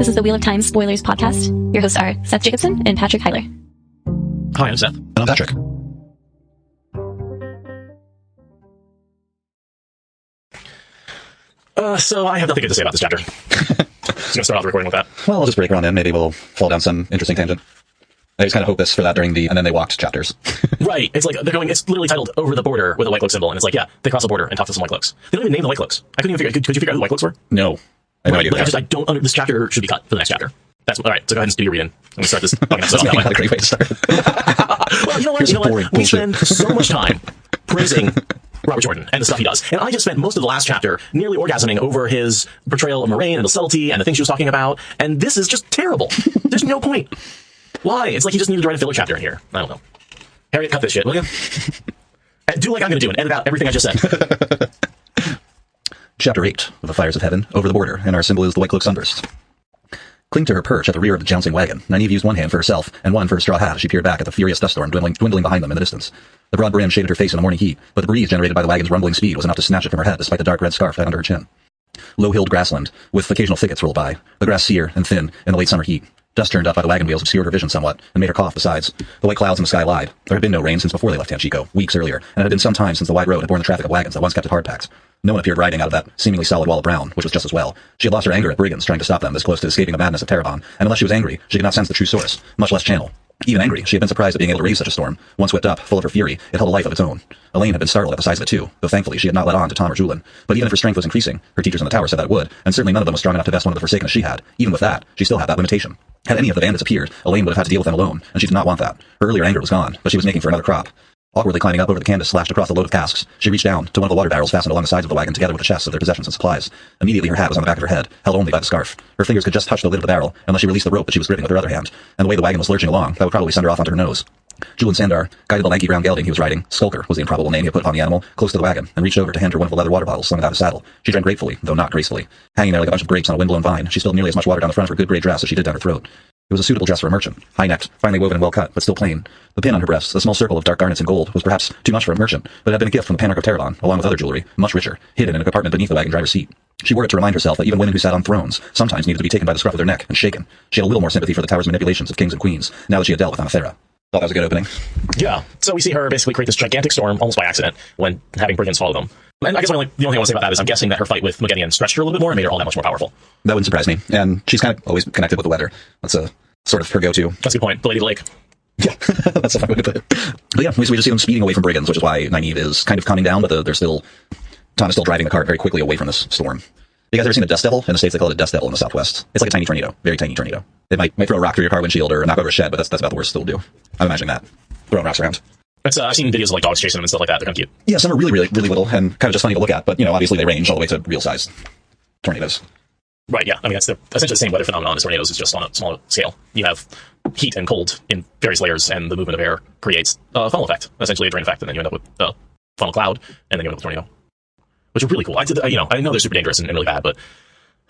This is the Wheel of Time Spoilers podcast. Your hosts are Seth Jacobson and Patrick Heiler. Hi, I'm Seth. And I'm Patrick. So I have nothing good to say about this chapter. Just gonna start off the recording with that. Well, I'll just break around in. Maybe we'll fall down some interesting tangent. I just kind of hope this for that during and then they walked chapters. Right. It's like they're going, it's literally titled Over the Border with a white cloak symbol. And it's like, yeah, they cross the border and talk to some white cloaks. They don't even name the white cloaks. I couldn't even figure, could you figure out who the white cloaks were? No. I have no idea. Like, I don't this chapter should be cut for the next chapter. That's all right. So go ahead and do your reading. Let me start this fucking episode off that way. Not a great way to start. Well, you know what? We spend so much time praising Robert Jordan and the stuff he does. And I just spent most of the last chapter nearly orgasming over his portrayal of Moraine and the subtlety and the things she was talking about. And this is just terrible. There's no point. Why? It's like he just needed to write a filler chapter in here. I don't know. Harriet, cut this shit, will you? Do like I'm going to do and edit out everything I just said. Chapter 8 of the Fires of Heaven, Over the Border, and our symbol is the white cloak sunburst. Clinging to her perch at the rear of the jouncing wagon, Nynaeve used one hand for herself and one for her straw hat as she peered back at the furious dust storm dwindling behind them in the distance. The broad brim shaded her face in the morning heat, but the breeze generated by the wagon's rumbling speed was enough to snatch it from her head despite the dark red scarf tied under her chin. Low-hilled grassland, with occasional thickets rolled by, the grass sere and thin in the late summer heat. Dust turned up by the wagon wheels obscured her vision somewhat, and made her cough besides. The white clouds in the sky lied. There had been no rain since before they left Tanchico, weeks earlier, and it had been some time since the wide road had borne the traffic of wagons that once kept it hard-packed. No one appeared riding out of that seemingly solid wall of brown, which was just as well. She had lost her anger at brigands trying to stop them this close to escaping the madness of Terabon, and unless she was angry, she could not sense the true source, much less channel. Even angry, she had been surprised at being able to raise such a storm. Once whipped up, full of her fury, it held a life of its own. Elaine had been startled at the size of it too, though thankfully she had not let on to Tom or Julin. But even if her strength was increasing, her teachers in the tower said that it would, and certainly none of them was strong enough to vest one of the Forsakenness she had. Even with that, she still had that limitation. Had any of the bandits appeared, Elaine would have had to deal with them alone, and she did not want that. Her earlier anger was gone, but she was making for another crop. Awkwardly climbing up over the canvas slashed across the load of casks, she reached down to one of the water barrels fastened along the sides of the wagon together with the chests of their possessions and supplies. Immediately her hat was on the back of her head, held only by the scarf. Her fingers could just touch the lid of the barrel, unless she released the rope that she was gripping with her other hand, and the way the wagon was lurching along, that would probably send her off onto her nose. Julin Sandar guided the lanky brown gelding he was riding. Skulker was the improbable name he had put upon the animal, close to the wagon, and reached over to hand her one of the leather water bottles slung without a saddle. She drank gratefully, though not gracefully. Hanging there like a bunch of grapes on a windblown vine, she spilled nearly as much water down the front of her good gray dress as she did down her throat. It was a suitable dress for a merchant, high-necked, finely woven and well-cut, but still plain. The pin on her breast, a small circle of dark garnets and gold, was perhaps too much for a merchant, but it had been a gift from the Panarch of Terabon, along with other jewelry, much richer, hidden in a compartment beneath the wagon driver's seat. She wore it to remind herself that even women who sat on thrones sometimes needed to be taken by the scruff of their neck and shaken. She had a little more sympathy for the tower's manipulations of kings and queens, now that she had dealt with Amathera. Thought that was a good opening. Yeah. So we see her basically create this gigantic storm, almost by accident, when having brigands follow them. And I guess the only thing I want to say about that is I'm guessing that her fight with Moghedien stretched her a little bit more and made her all that much more powerful. That wouldn't surprise me, and she's kind of always connected with the weather. That's a sort of her go-to. That's a good point. The Lady of the Lake. Yeah, that's a fine way to put it. But yeah, we just see them speeding away from brigands, which is why Nynaeve is kind of calming down, but Tom is still driving the cart very quickly away from this storm. You guys ever seen a dust devil? In the States, they call it a dust devil in the Southwest. It's like a tiny tornado, very tiny tornado. It might throw a rock through your car windshield or knock over a shed, but that's about the worst it'll do. I'm imagining that. Throwing rocks around. I've seen videos of like dogs chasing them and stuff like that. They're kind of cute. Yeah, some are really, really, really little and kind of just funny to look at, but obviously they range all the way to real-sized tornadoes. Right, yeah. I mean, that's essentially the same weather phenomenon as tornadoes, it's just on a smaller scale. You have heat and cold in various layers, and the movement of air creates a funnel effect, essentially a drain effect, and then you end up with a funnel cloud, and then you end up with a tornado. Which are really cool. I know they're super dangerous and really bad, but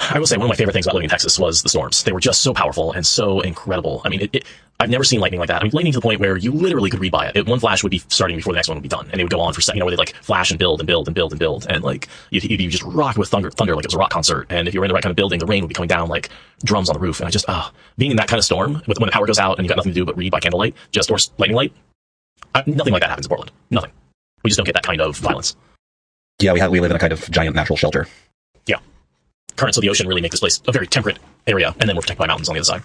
I will say one of my favorite things about living in Texas was the storms. They were just so powerful and so incredible. I mean, I've never seen lightning like that. I mean, lightning to the point where you literally could read by it. One flash would be starting before the next one would be done, and it would go on for where they'd like flash and build and build and build and build, and like you just rock with thunder like it was a rock concert. And if you were in the right kind of building, the rain would be coming down like drums on the roof. And I just being in that kind of storm when the power goes out and you got nothing to do but read by candlelight, or lightning light. Nothing like that happens in Portland. Nothing. We just don't get that kind of violence. Yeah, we live in a kind of giant natural shelter. Yeah. Currents of the ocean really make this place a very temperate area, and then we're protected by mountains on the other side.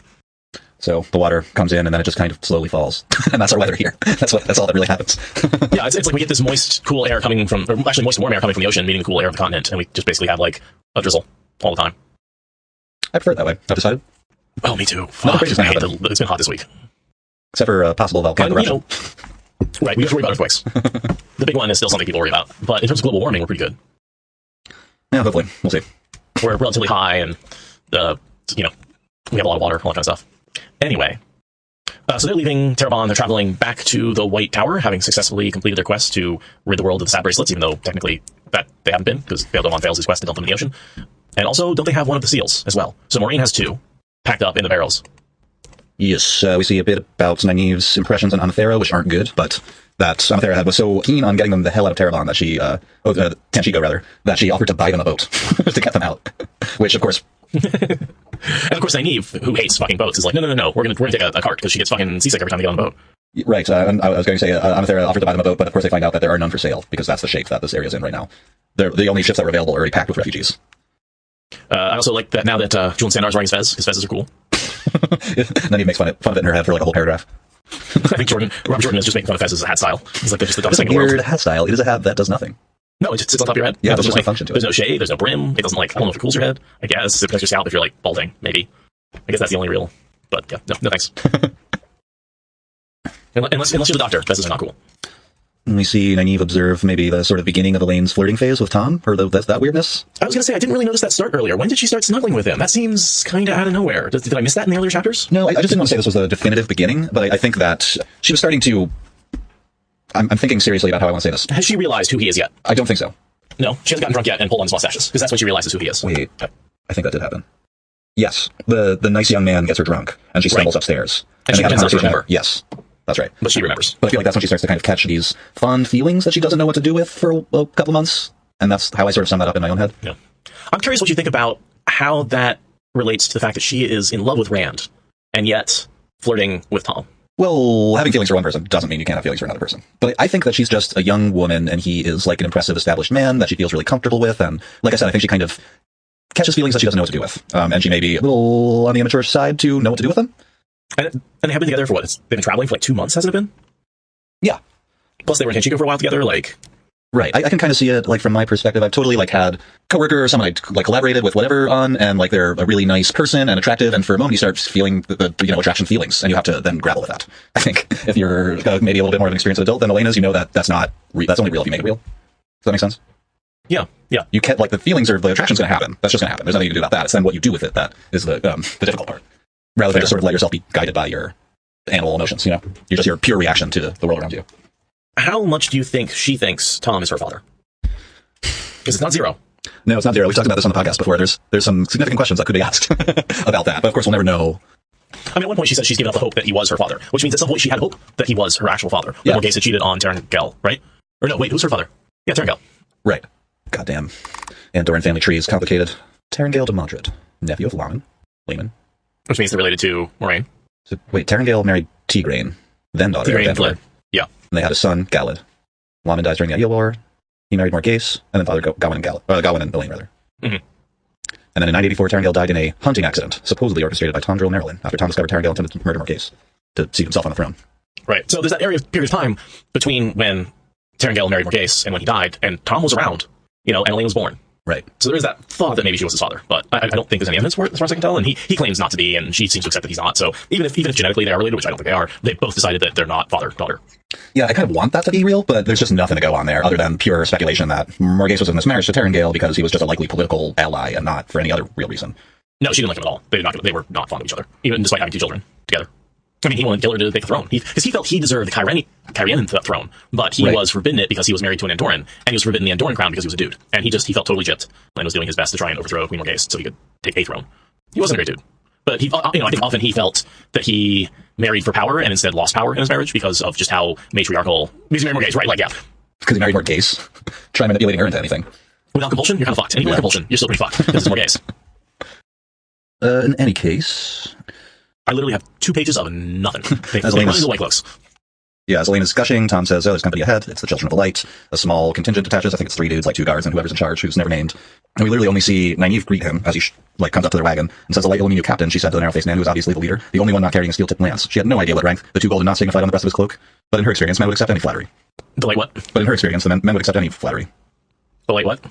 So the water comes in, and then it just kind of slowly falls, and that's our weather here. That's all that really happens. Yeah, it's like we get this moist, cool air coming from, or actually moist, warm air coming from the ocean, meeting the cool air of the continent, and we just basically have like a drizzle all the time. I prefer it that way. I've decided. Oh, me too. It's been hot this week, except for a possible volcanic eruption. Right, we have to worry about earthquakes. The big one is still something people worry about, but in terms of global warming, we're pretty good. Yeah, hopefully. We'll see. We're relatively high, and we have a lot of water, all that kind of stuff. Anyway, so they're leaving Terabon. They're traveling back to the White Tower, having successfully completed their quest to rid the world of the Sad Bracelets, even though technically that they haven't been, because Baeldon fails his quest to dump them in the ocean. And also, don't they have one of the seals as well? So Moraine has 2 packed up in the barrels. Yes, we see a bit about Nynaeve's impressions on Amathera, which aren't good, but that Amathera was so keen on getting them the hell out of Terabon that she, Tanchico rather, that she offered to buy them a boat to get them out. Which, of course, And of course, Nynaeve, who hates fucking boats, is like, no, we're gonna take a cart because she gets fucking seasick every time they get on the boat. Right, and I was going to say, Amathera offered to buy them a boat, but of course they find out that there are none for sale, because that's the shape that this area is in right now. They're the only ships that were available are already packed with refugees. I also like that now that Julian Sandar's wearing his fez, because fezes are cool. And then he makes fun of it in her head for like a whole paragraph. I think Robert Jordan is just making fun of fez as a hat style. It's like, they're just the dumbest thing in the Weird world. hat style. It is a hat that does nothing. No, it just sits on top of your head. Yeah, there's just no function to it. There's no shade, there's no brim, it doesn't like, I don't know if it cools your head. I guess it protects your scalp if you're like balding, maybe. I guess that's the only real, but yeah, no thanks. unless you're the doctor, fezes are not cool. We see Nynaeve observe maybe the sort of beginning of Elaine's flirting phase with Tom, or that weirdness. I was going to say, I didn't really notice that start earlier. When did she start snuggling with him? That seems kind of out of nowhere. Did I miss that in the earlier chapters? No, I just didn't want to say this was the definitive beginning, but I think that she was starting to... I'm thinking seriously about how I want to say this. Has she realized who he is yet? I don't think so. No, she hasn't gotten drunk yet and pulled on his mustaches, because that's when she realizes who he is. Wait, I think that did happen. Yes, the nice young man gets her drunk, and she stumbles upstairs. And she they have a pretends not to conversation. remember. Yes, that's right. But she remembers. But I feel like that's when she starts to kind of catch these fond feelings that she doesn't know what to do with for a couple months, and that's how I sort of sum that up in my own head. Yeah. I'm curious what you think about how that relates to the fact that she is in love with Rand, and yet flirting with Tom. Well, having feelings for one person doesn't mean you can't have feelings for another person. But I think that she's just a young woman, and he is like an impressive established man that she feels really comfortable with, and like I said, I think she kind of catches feelings that she doesn't know what to do with. And she may be a little on the immature side to know what to do with them. And they have been together for what? They've been traveling for like 2 months, hasn't it been? Yeah. Plus they were in Henchiko for a while together, like... Right. I can kind of see it, like, from my perspective. I've totally, like, had coworker or someone I, like, collaborated with whatever on, and, like, they're a really nice person and attractive, and for a moment you start feeling the attraction feelings, and you have to then grapple with that. I think if you're maybe a little bit more of an experienced adult than Elena's, you know that that's only real if you make it real. Does that make sense? Yeah. You can't, like, the feelings or the attraction's gonna happen. That's just gonna happen. There's nothing you can do about that. It's then what you do with it that is the difficult part. Rather than just sort of let yourself be guided by your animal emotions, You're just your pure reaction to the world around you. How much do you think she thinks Tom is her father? Because it's not zero. No, it's not zero. We've talked about this on the podcast before. There's some significant questions that could be asked about that. But of course, we'll never know. I mean, at one point she said she's given up the hope that he was her father, which means at some point she had hope that he was her actual father. Yeah. Morgase had cheated on Terengale, right? Or no, wait, who's her father? Yeah, Terengale. Right. Goddamn. Andoran family tree is complicated. Terengale de Modred, nephew of Lehman. Which means they're related to Moraine. So, wait, Terengale married Tigraine, then daughter. Tigraine fled. Yeah. And they had a son, Galad. Laman dies during the Aiel War. He married Morgase, and then father Gawain and Elaine, rather. Mm-hmm. And then in 984, Terengale died in a hunting accident, supposedly orchestrated by Tondril Merrilin, after Tom discovered Terengale intended to murder Morgase to seat himself on the throne. Right. So there's that period of time between when Terengale married Morgase and when he died, and Tom was around, and Elaine was born. Right. So there is that thought that maybe she was his father, but I don't think there's any evidence for it, as far as I can tell, and he claims not to be, and she seems to accept that he's not. So even if genetically they are related, which I don't think they are, they both decided that they're not father-daughter. Yeah, I kind of want that to be real, but there's just nothing to go on there other than pure speculation that Morgase was in this marriage to Terengale because he was just a likely political ally and not for any other real reason. No, she didn't like him at all. They were not fond of each other, even despite having 2 children together. I mean, he wanted Gillar to take the throne because he felt he deserved the Cairhienin throne, but he was forbidden it because he was married to an Andoran, and he was forbidden the Andoran crown because he was a dude, and he felt totally gypped and was doing his best to try and overthrow Queen Morgase so he could take a throne. He wasn't a great dude, but I think often he felt that he married for power and instead lost power in his marriage because of just how matriarchal. Because he married Morgase, right? Like, yeah, because he married Morgase. Try manipulating her into anything without compulsion. You're kind of fucked, and even with compulsion, you're still pretty fucked because it's Morgase. In any case. I literally have 2 pages of nothing. They run into White Cloaks. Yeah, as Elaine is gushing, Tom says, there's company ahead. It's the Children of the Light. A small contingent attaches. I think it's 3 dudes, like 2 guards, and whoever's in charge, who's never named. And we literally only see Nynaeve greet him as he comes up to their wagon and says, the Light will mean you captain, she said to the narrow-faced man who was obviously the leader, the only one not carrying a steel-tipped lance. She had no idea what rank the 2 golden knots signified on the breast of his cloak, but in her experience, men would accept any flattery. The Light what? But in her experience, the men would accept any flattery. The Light what?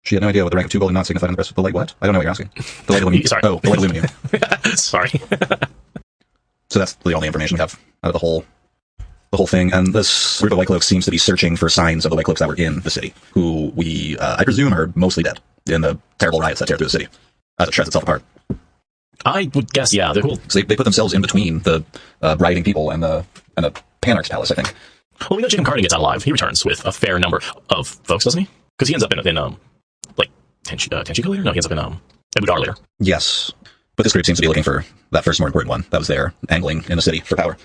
She had no idea what the rank of 2 golden knots signified on the breast of the Light what? I don't know what you're asking. The Light Illuminate. Sorry. Oh, the Light Illuminate. Sorry. So that's the only information we have out of the whole thing. And this group of White Cloaks seems to be searching for signs of the White Cloaks that were in the city, who we, I presume, are mostly dead in the terrible riots that tear through the city as it shreds itself apart. I would guess, yeah, they're cool. So they put themselves in between the rioting people and the Panarch's palace, I think. Well, we know Jacob Carden gets out alive. He returns with a fair number of folks, doesn't he? Because he ends up in Tenchiko later? No, he ends up in Ebudar later. Yes. But this group seems to be looking for that first more important one that was there, angling in the city for power.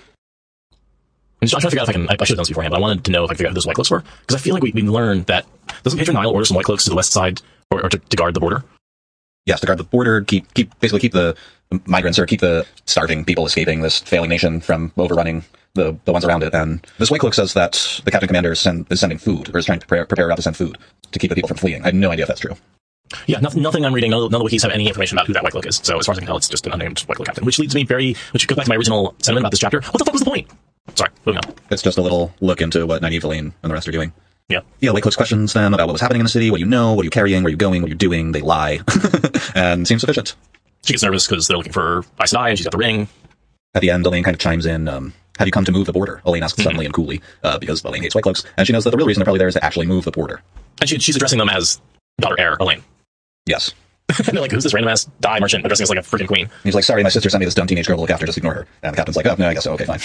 I'm trying to figure out if I should have done this beforehand, but I wanted to know if I could figure out who those White Cloaks were. Because I feel like we learned that, doesn't Patron Nile order some White Cloaks to the west side or to guard the border? Yes, to guard the border, keep the migrants, or keep the starving people escaping this failing nation from overrunning the ones around it. And this White Cloak says that the captain commander is sending food, or is trying to prepare a route to send food to keep the people from fleeing. I have no idea if that's true. Yeah, nothing I'm reading. None of the wikis have any information about who that White Cloak is. So as far as I can tell, it's just an unnamed White Cloak captain, which goes back to my original sentiment about this chapter. What the fuck was the point? Sorry, moving on. It's just a little look into what Nynaeve, Elaine, and the rest are doing. Yeah. Yeah, White Cloak's questions them about what was happening in the city, what you know, what are you carrying, where are you going, what are you doing. They lie. And seems sufficient. She gets nervous because they're looking for Aes Sedai, and she's got the ring. At the end, Elaine kind of chimes in, have you come to move the border? Elaine asks suddenly and coolly, because Elaine hates White Cloaks, and she knows that the real reason they're probably there is to actually move the border. And she's addressing them as daughter heir, Elaine. Yes. And they're like, who's this random ass dye merchant addressing us like a freaking queen? He's like, sorry, my sister sent me this dumb teenage girl to look after, just ignore her. And the captain's like, oh, no, I guess so, okay, fine.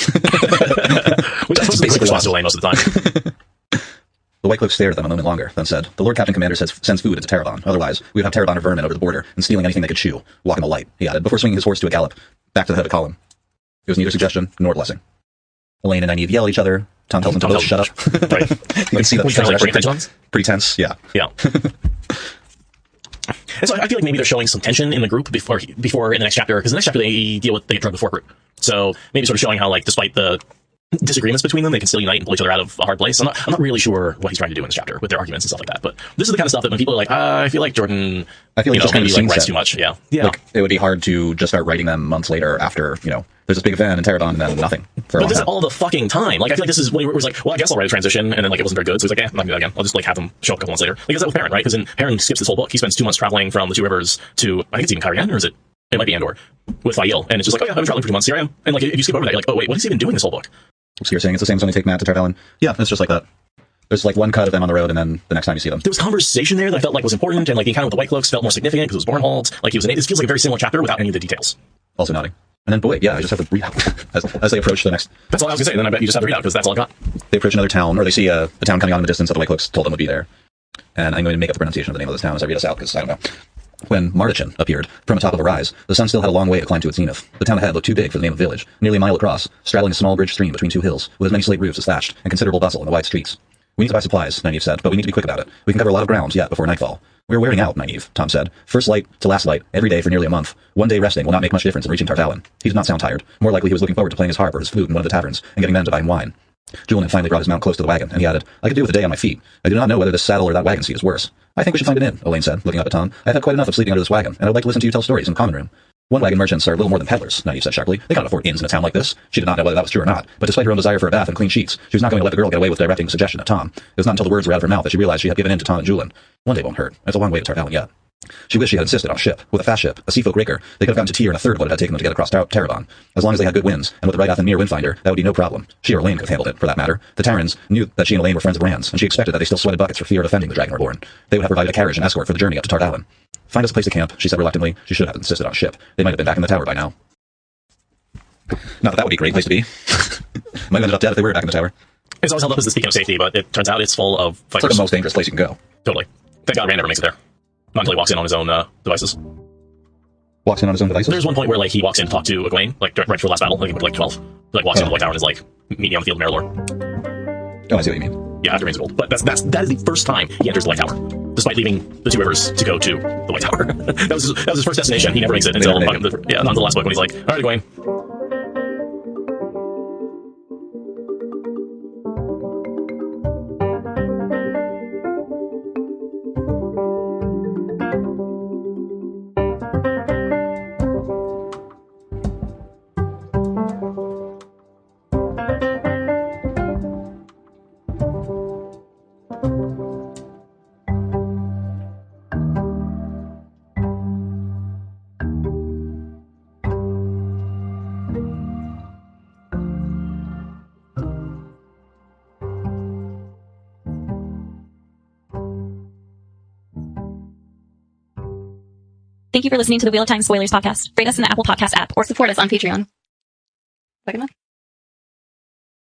Which is supposed to be quick response to Elaine most of the time. The White Cloak stared at them a moment longer, then said, the Lord Captain Commander sends food into Tarabon. Otherwise, we would have Tarabon or vermin over the border, and stealing anything they could chew. Walk in the light, he added, before swinging his horse to a gallop, back to the head of the column. It was neither suggestion nor blessing. Elaine and Nynaeve yell at each other. Tom tells them to both shut up. Right. You can see that the pretty tense, yeah. Yeah. And so I feel like maybe they're showing some tension in the group before in the next chapter, because the next chapter they get drugged before group. So maybe sort of showing how, like, despite the disagreements between them, they can still unite and pull each other out of a hard place. I'm not really sure what he's trying to do in this chapter with their arguments and stuff like that. But this is the kind of stuff that when people are like, I feel like Jordan, just maybe like writes too much. Yeah. Like, it would be hard to just start writing them months later after, there's this big event in Tarabon and then nothing. But this is all the fucking time. Like, I feel like this is when it was like, well, I guess I'll write a transition, and then like it wasn't very good. So he's like, I'm not gonna do that again. I'll just like have them show up a couple months later. Like, is that with Perrin, right? Because then Perrin skips this whole book. He spends 2 months traveling from the Two Rivers to, I think it's even Cairhien, or is it? It might be Andor with Fael, and it's just like, oh yeah, I've been traveling for 2 months. Here I am. And like, if you skip over that, you're like, oh wait, what is he even doing this whole book? So you're saying it's the same as when they take Matt to Tarvalin? Yeah, it's just like that. There's like one cut of them on the road, and then the next time you see them. There was conversation there that I felt like was important, and like the encounter with the White Cloaks felt more significant because it was Bornhold. Like, it feels like a very similar chapter without any of the details. Also nodding. And then, boy, yeah, I just have to read out as they approach the next. That's all I was gonna say. Then I bet you just have to read out because that's all I got. They approach another town, or they see a town coming on in the distance that the White Cloaks told them would be there. And I'm going to make up the pronunciation of the name of this town as I read us out, because I don't know. When Mardichin appeared from the top of a rise, the sun still had a long way to climb to its zenith. The town ahead looked too big for the name of village, nearly a mile across, straddling a small bridge stream between 2 hills, with as many slate roofs as thatched, and considerable bustle in the wide streets. We need to buy supplies, Nynaeve said, but we need to be quick about it. We can cover a lot of ground yet before nightfall. We're wearing out, Nynaeve, Tom said. First light to last light, every day for nearly a month. One day resting will not make much difference in reaching Tarvalin. He did not sound tired. More likely he was looking forward to playing his harp or his flute in one of the taverns, and getting men to buy him wine. Julian had finally brought his mount close to the wagon, and he added, I could do with a day on my feet. I do not know whether this saddle or that wagon seat is worse. I think we should find an inn, Elaine said, looking up at Tom. I've had quite enough of sleeping under this wagon, and I would like to listen to you tell stories in the common room. One-wagon merchants are little more than peddlers, Nynaeve said sharply. They cannot afford inns in a town like this. She did not know whether that was true or not, but despite her own desire for a bath and clean sheets, she was not going to let the girl get away with directing the suggestion at Tom. It was not until the words were out of her mouth that she realized she had given in to Tom and Julian. One day won't hurt. It's a long way to Tarvalin yet. She wished she had insisted on a ship. With a fast ship, a seafolk raker, they could have gotten to Tyr in a third of what it had taken them to get across Tarabon. As long as they had good winds, and with the right Athemir windfinder, that would be no problem. She or Elaine could have handled it, for that matter. The Tarans knew that she and Elaine were friends of Rand's, and she expected that they still sweated buckets for fear of offending the Dragon Reborn. They would have provided a carriage and escort for the journey up to Tarvalin. Find us a place to camp, she said reluctantly. She should have insisted on a ship. They might have been back in the tower by now. Not that that would be a great place to be. Might have ended up dead if they were back in the tower. It's always held up as the beacon of safety, but it turns out it's full of fighters. It's like the most dangerous place you can go. Totally. Thank God Rand never makes it there. Not until he walks in on his own devices. Walks in on his own devices? There's one point where like he walks in to talk to Egwene, like right before the last battle, like he went like 12. He, like walks in the White Tower and is like, meet me on the field of Marilor. Oh, I see what you mean. Yeah, after Rand's gold. But that is the first time he enters the White Tower, despite leaving the Two Rivers to go to the White Tower. that was his first destination. He never makes it until not until the last book when he's like, all right, Egwene. Thank you for listening to the Wheel of Time Spoilers podcast. Rate us in the Apple Podcast app or support us on Patreon. Second one.